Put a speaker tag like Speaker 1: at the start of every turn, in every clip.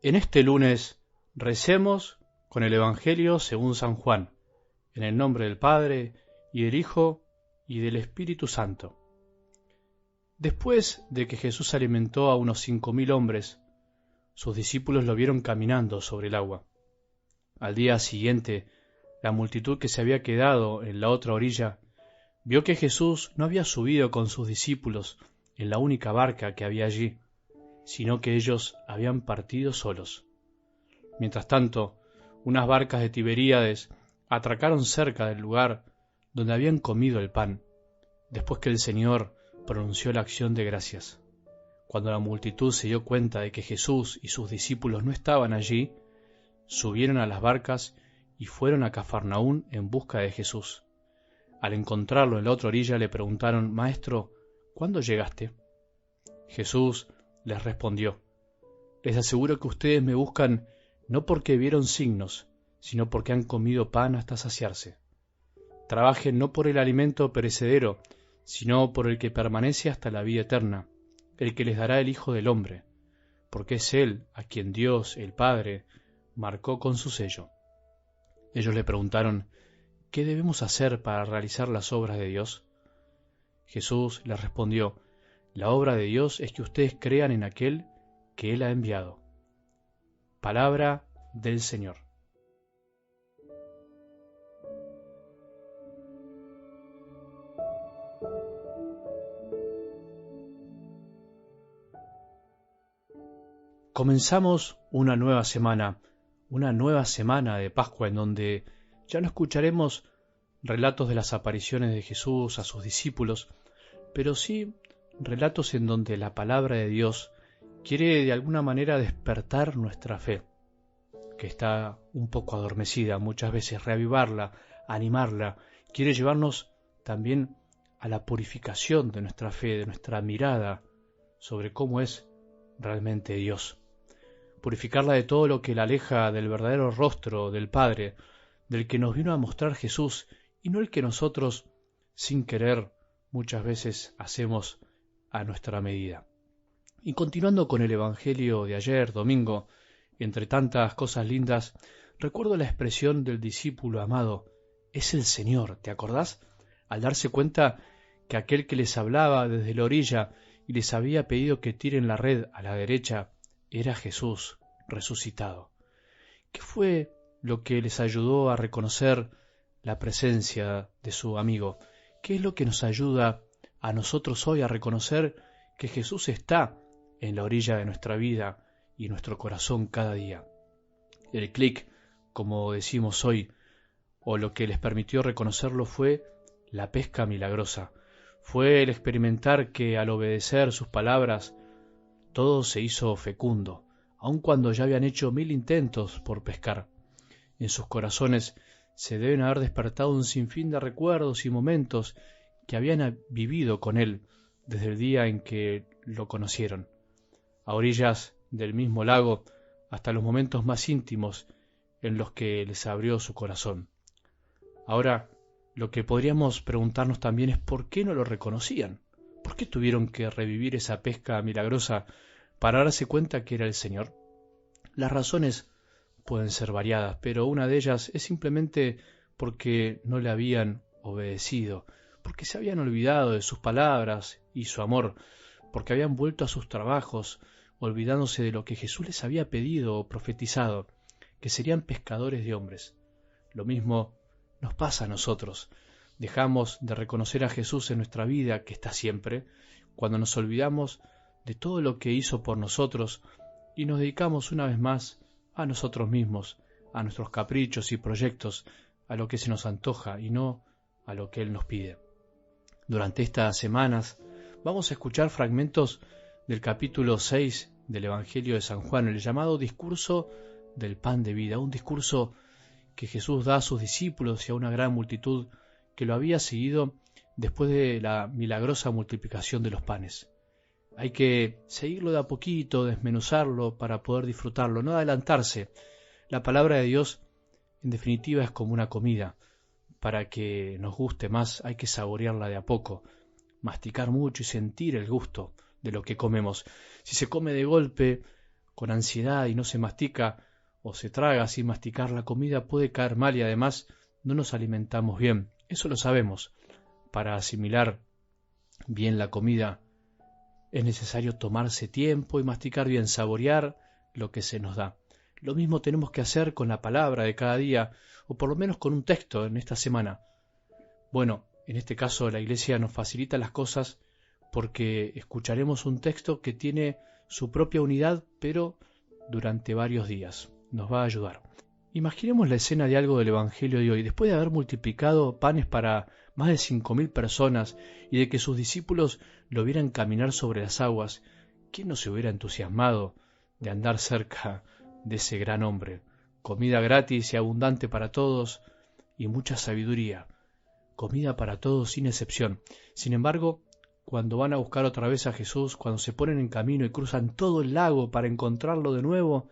Speaker 1: En este lunes recemos con el Evangelio según San Juan, en el nombre del Padre, y del Hijo, y del Espíritu Santo. Después de que Jesús alimentó a unos 5.000 hombres, sus discípulos lo vieron caminando sobre el agua. Al día siguiente, la multitud que se había quedado en la otra orilla vio que Jesús no había subido con sus discípulos en la única barca que había allí, sino que ellos habían partido solos. Mientras tanto, unas barcas de Tiberíades atracaron cerca del lugar donde habían comido el pan, después que el Señor pronunció la acción de gracias. Cuando la multitud se dio cuenta de que Jesús y sus discípulos no estaban allí, subieron a las barcas y fueron a Cafarnaún en busca de Jesús. Al encontrarlo en la otra orilla le preguntaron: «Maestro, ¿cuándo llegaste?». Jesús les respondió: «Les aseguro que ustedes me buscan no porque vieron signos, sino porque han comido pan hasta saciarse. Trabajen no por el alimento perecedero, sino por el que permanece hasta la vida eterna, el que les dará el Hijo del Hombre, porque es Él a quien Dios, el Padre, marcó con su sello». Ellos le preguntaron: «¿Qué debemos hacer para realizar las obras de Dios?». Jesús les respondió: «La obra de Dios es que ustedes crean en aquel que Él ha enviado». Palabra del Señor. Comenzamos una nueva semana de Pascua, en donde ya no escucharemos relatos de las apariciones de Jesús a sus discípulos, pero sí relatos en donde la palabra de Dios quiere de alguna manera despertar nuestra fe, que está un poco adormecida, muchas veces reavivarla, animarla, quiere llevarnos también a la purificación de nuestra fe, de nuestra mirada sobre cómo es realmente Dios. Purificarla de todo lo que la aleja del verdadero rostro del Padre, del que nos vino a mostrar Jesús, y no el que nosotros, sin querer, muchas veces hacemos a nuestra medida. Y continuando con el Evangelio de ayer, domingo, entre tantas cosas lindas, recuerdo la expresión del discípulo amado: «Es el Señor», ¿te acordás? Al darse cuenta que aquel que les hablaba desde la orilla y les había pedido que tiren la red a la derecha era Jesús resucitado. ¿Qué fue lo que les ayudó a reconocer la presencia de su amigo? ¿Qué es lo que nos ayuda a nosotros hoy a reconocer que Jesús está en la orilla de nuestra vida y nuestro corazón cada día? El clic, como decimos hoy, o lo que les permitió reconocerlo, fue la pesca milagrosa. Fue el experimentar que al obedecer sus palabras todo se hizo fecundo, aun cuando ya habían hecho 1000 intentos por pescar. En sus corazones se deben haber despertado un sinfín de recuerdos y momentos que habían vivido con él desde el día en que lo conocieron. A orillas del mismo lago, hasta los momentos más íntimos en los que les abrió su corazón. Ahora, lo que podríamos preguntarnos también es ¿por qué no lo reconocían? ¿Por qué tuvieron que revivir esa pesca milagrosa para darse cuenta que era el Señor? Las razones pueden ser variadas, pero una de ellas es simplemente porque no le habían obedecido, porque se habían olvidado de sus palabras y su amor, porque habían vuelto a sus trabajos, olvidándose de lo que Jesús les había pedido o profetizado, que serían pescadores de hombres. Lo mismo nos pasa a nosotros. Dejamos de reconocer a Jesús en nuestra vida, que está siempre, cuando nos olvidamos de todo lo que hizo por nosotros y nos dedicamos una vez más a nosotros mismos, a nuestros caprichos y proyectos, a lo que se nos antoja y no a lo que Él nos pide. Durante estas semanas vamos a escuchar fragmentos del capítulo 6 del Evangelio de San Juan, el llamado discurso del pan de vida, un discurso que Jesús da a sus discípulos y a una gran multitud que lo había seguido después de la milagrosa multiplicación de los panes. Hay que seguirlo de a poquito, desmenuzarlo para poder disfrutarlo, no adelantarse. La palabra de Dios, en definitiva, es como una comida. Para que nos guste más hay que saborearla de a poco, masticar mucho y sentir el gusto de lo que comemos. Si se come de golpe, con ansiedad y no se mastica o se traga sin masticar la comida, puede caer mal y además no nos alimentamos bien. Eso lo sabemos. Para asimilar bien la comida es necesario tomarse tiempo y masticar bien, saborear lo que se nos da. Lo mismo tenemos que hacer con la palabra de cada día, o por lo menos con un texto en esta semana. Bueno, en este caso la Iglesia nos facilita las cosas porque escucharemos un texto que tiene su propia unidad, pero durante varios días. Nos va a ayudar. Imaginemos la escena de algo del Evangelio de hoy. Después de haber multiplicado panes para más de 5.000 personas y de que sus discípulos lo vieran caminar sobre las aguas, ¿quién no se hubiera entusiasmado de andar cerca de ese gran hombre? Comida gratis y abundante para todos y mucha sabiduría. Comida para todos sin excepción. Sin embargo, cuando van a buscar otra vez a Jesús, cuando se ponen en camino y cruzan todo el lago para encontrarlo de nuevo,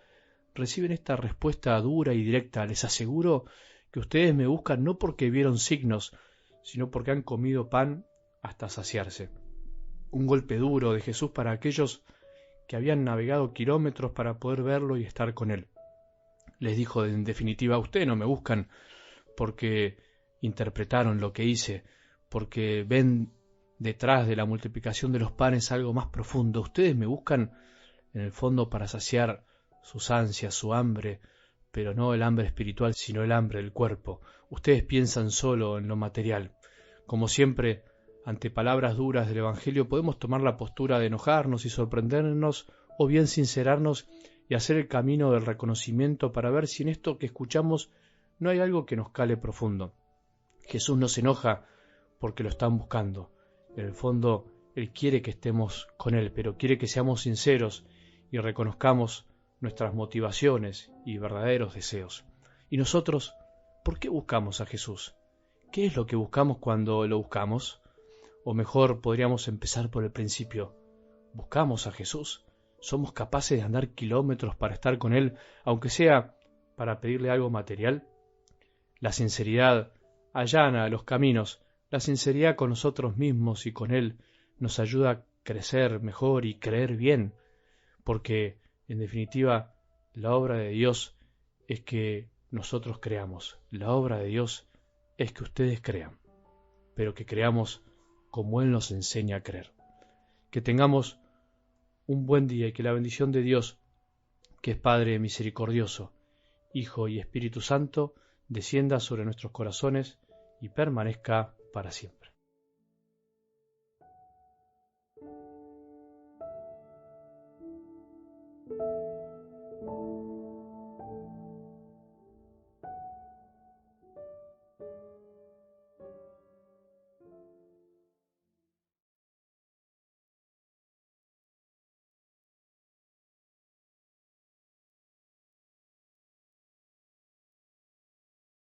Speaker 1: reciben esta respuesta dura y directa: les aseguro que ustedes me buscan no porque vieron signos, sino porque han comido pan hasta saciarse. Un golpe duro de Jesús para aquellos que habían navegado kilómetros para poder verlo y estar con él. Les dijo en definitiva: ustedes no me buscan porque interpretaron lo que hice, porque ven detrás de la multiplicación de los panes algo más profundo. Ustedes me buscan en el fondo para saciar sus ansias, su hambre, pero no el hambre espiritual, sino el hambre del cuerpo. Ustedes piensan solo en lo material. Como siempre, ante palabras duras del Evangelio podemos tomar la postura de enojarnos y sorprendernos, o bien sincerarnos y hacer el camino del reconocimiento para ver si en esto que escuchamos no hay algo que nos cale profundo. Jesús no se enoja porque lo están buscando. En el fondo, Él quiere que estemos con Él, pero quiere que seamos sinceros y reconozcamos nuestras motivaciones y verdaderos deseos. ¿Y nosotros por qué buscamos a Jesús? ¿Qué es lo que buscamos cuando lo buscamos? O mejor, podríamos empezar por el principio. ¿Buscamos a Jesús? ¿Somos capaces de andar kilómetros para estar con Él, aunque sea para pedirle algo material? La sinceridad allana los caminos. La sinceridad con nosotros mismos y con Él nos ayuda a crecer mejor y creer bien, porque en definitiva, la obra de Dios es que nosotros creamos. La obra de Dios es que ustedes crean, pero que creamos como Él nos enseña a creer. Que tengamos un buen día y que la bendición de Dios, que es Padre misericordioso, Hijo y Espíritu Santo, descienda sobre nuestros corazones y permanezca para siempre.